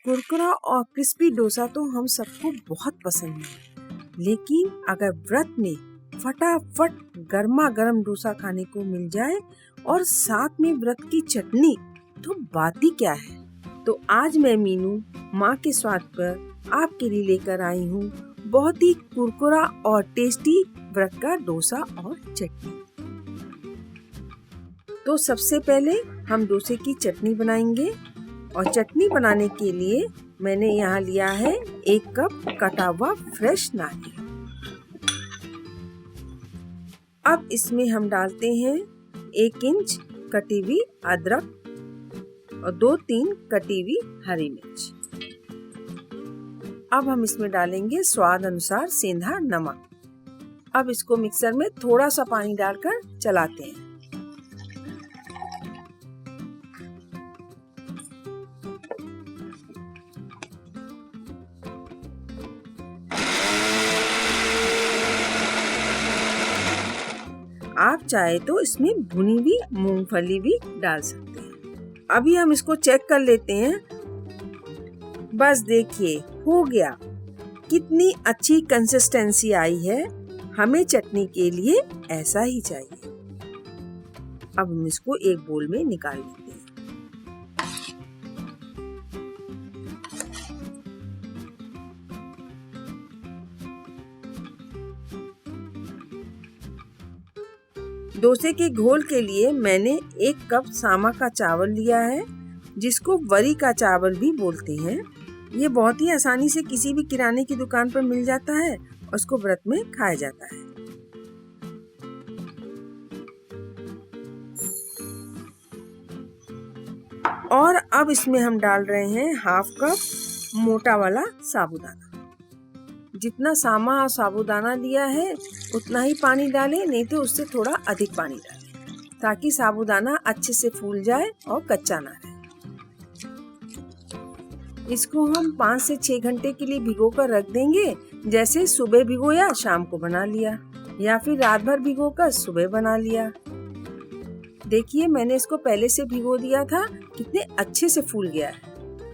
कुरकुरा और क्रिस्पी डोसा तो हम सबको बहुत पसंद है, लेकिन अगर व्रत में फटाफट गर्मा गर्म डोसा खाने को मिल जाए और साथ में व्रत की चटनी, तो बात ही क्या है। तो आज मैं मीनू माँ के स्वाद पर आपके लिए लेकर आई हूँ बहुत ही कुरकुरा और टेस्टी व्रत का डोसा और चटनी। तो सबसे पहले हम डोसे की चटनी बनाएंगे और चटनी बनाने के लिए मैंने यहाँ लिया है 1 कप कटा हुआ फ्रेश नारियल। अब इसमें हम डालते हैं 1 इंच कटी हुई अदरक और 2-3 कटी हुई हरी मिर्च। अब हम इसमें डालेंगे स्वाद अनुसार सेंधा नमक। अब इसको मिक्सर में थोड़ा सा पानी डालकर चलाते हैं। आप चाहे तो इसमें भुनी हुई मूंगफली भी डाल सकते हैं। अभी हम इसको चेक कर लेते हैं। बस देखिए, हो गया। कितनी अच्छी कंसिस्टेंसी आई है। हमें चटनी के लिए ऐसा ही चाहिए। अब हम इसको एक बोल में निकाल लेते हैं। डोसे के घोल के लिए मैंने 1 कप सामा का चावल लिया है, जिसको वरी का चावल भी बोलते हैं। ये बहुत ही आसानी से किसी भी किराने की दुकान पर मिल जाता है और उसको व्रत में खाया जाता है। और अब इसमें हम डाल रहे हैं 1/2 कप मोटा वाला साबूदाना। जितना सामा और साबूदाना लिया है उतना ही पानी डालें, नहीं तो उससे थोड़ा अधिक पानी डालें, ताकि साबूदाना अच्छे से फूल जाए और कच्चा ना रहे। इसको हम 5 से 6 घंटे के लिए भिगो कर रख देंगे। जैसे सुबह भिगोया शाम को बना लिया, या फिर रात भर भिगो कर सुबह बना लिया। देखिए, मैंने इसको पहले से भिगो दिया था, कितने अच्छे से फूल गया है।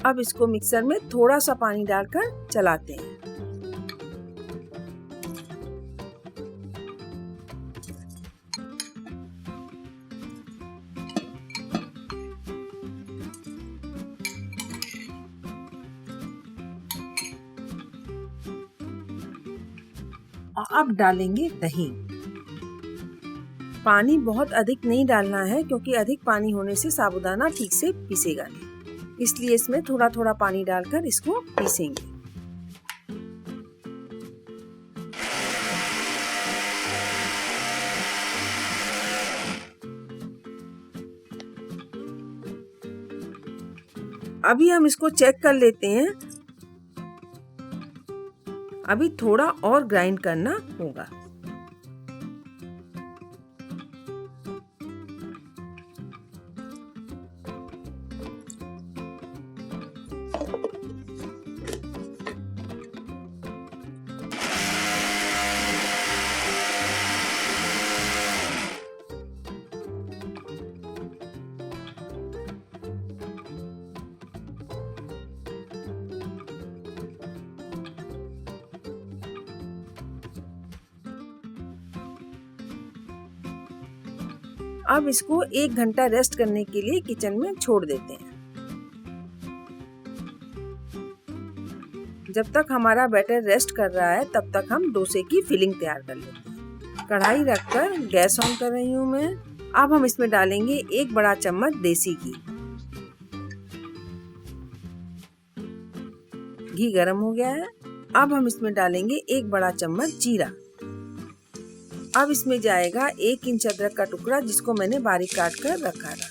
अब इसको मिक्सर में थोड़ा सा पानी डालकर चलाते हैं। और अब डालेंगे दही। पानी बहुत अधिक नहीं डालना है, क्योंकि अधिक पानी होने से साबूदाना ठीक से पीसेगा नहीं। इसलिए इसमें थोड़ा थोड़ा पानी डालकर इसको पीसेंगे। अभी हम इसको चेक कर लेते हैं। अभी थोड़ा और ग्राइंड करना होगा। अब इसको 1 घंटा रेस्ट करने के लिए किचन में छोड़ देते हैं। जब तक हमारा बैटर रेस्ट कर रहा है, तब तक हम डोसे की फिलिंग तैयार कर लेते हैं। कढ़ाई रखकर गैस ऑन कर रही हूँ मैं। अब हम इसमें डालेंगे 1 बड़ा चम्मच देसी घी। घी गरम हो गया है। अब हम इसमें डालेंगे 1 बड़ा चम्मच जीरा। अब इसमें जाएगा 1 इंच अदरक का टुकड़ा, जिसको मैंने बारीक काट कर रखा था,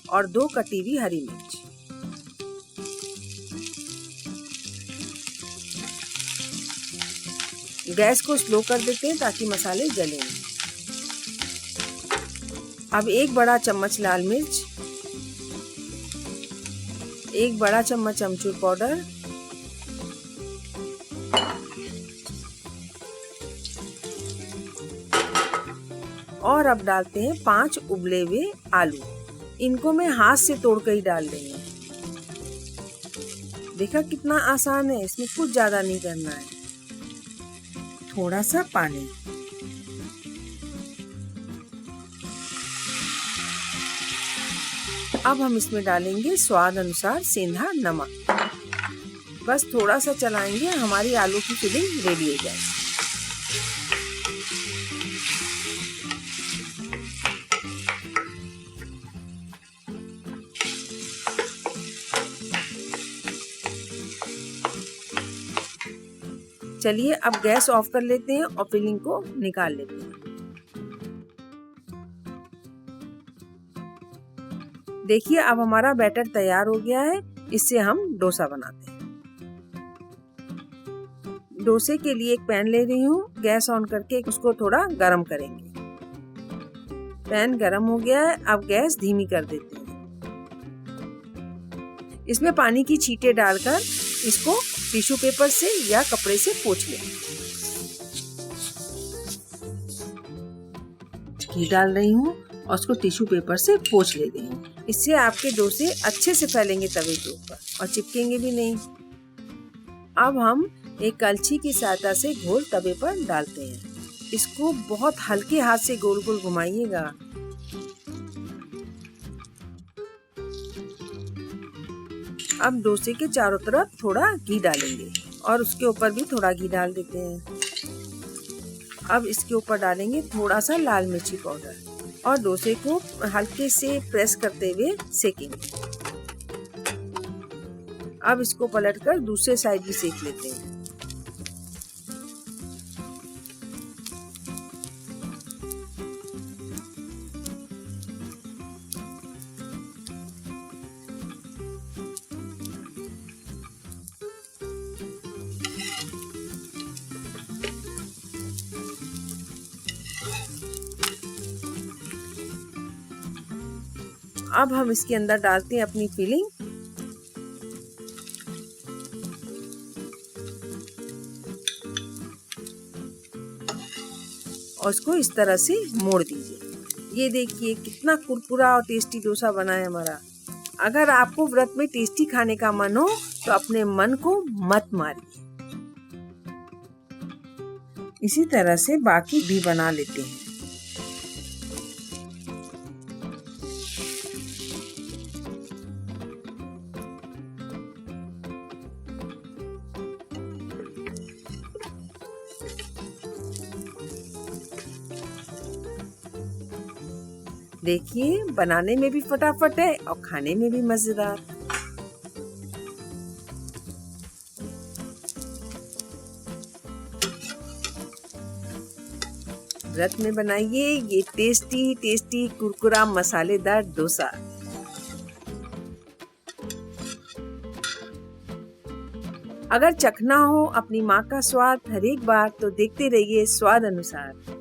और 2 कटी हुई हरी मिर्च। गैस को स्लो कर देते हैं ताकि मसाले जले नहीं। अब 1 बड़ा चम्मच लाल मिर्च, 1 बड़ा चम्मच अमचूर पाउडर, और अब डालते हैं 5 उबले हुए आलू। इनको मैं हाथ से तोड़ कर ही डाल रही हूँ। देखा कितना आसान है, इसमें कुछ ज्यादा नहीं करना है। थोड़ा सा पानी, अब हम इसमें डालेंगे स्वाद अनुसार सेंधा नमक। बस थोड़ा सा चलाएंगे, हमारी आलू की फिलिंग रेडी हो जाएगी। चलिए अब गैस ऑफ कर लेते हैं और फिलिंग को निकाल लेते हैं। देखिए अब हमारा बैटर तैयार हो गया है, इससे हम डोसा बनाते हैं। डोसे के लिए एक पैन ले रही हूँ, गैस ऑन करके उसको थोड़ा गरम करेंगे। पैन गरम हो गया है, अब गैस धीमी कर देते हैं। इसमें पानी की छींटे डालकर इसको टिश्यू पेपर से या कपड़े से पोंछ लें। घी डाल रही हूँ और उसको टिश्यू पेपर से पोंछ ले रही हूँ। इससे आपके डोसे अच्छे से फैलेंगे तवे के ऊपर और चिपकेंगे भी नहीं। अब हम एक कलछी की सहायता से घोल तवे पर डालते हैं। इसको बहुत हल्के हाथ से गोल गोल घुमाइएगा। अब डोसे के चारों तरफ थोड़ा घी डालेंगे और उसके ऊपर भी थोड़ा घी डाल देते हैं। अब इसके ऊपर डालेंगे थोड़ा सा लाल मिर्ची पाउडर और डोसे को हल्के से प्रेस करते हुए सेकेंगे। अब इसको पलटकर दूसरे साइड भी सेक लेते हैं। अब हम इसके अंदर डालते हैं अपनी फिलिंग। और इसको इस तरह से मोड़ दीजिए। ये देखिए कितना कुरकुरा और टेस्टी डोसा बना है हमारा। अगर आपको व्रत में टेस्टी खाने का मन हो तो अपने मन को मत मारिए। इसी तरह से बाकी भी बना लेते हैं। देखिए बनाने में भी फटाफट है और खाने में भी मजेदार। व्रत में बनाइए ये टेस्टी टेस्टी कुरकुरा मसालेदार डोसा। अगर चखना हो अपनी माँ का स्वाद हर एक बार तो देखते रहिए स्वाद अनुसार।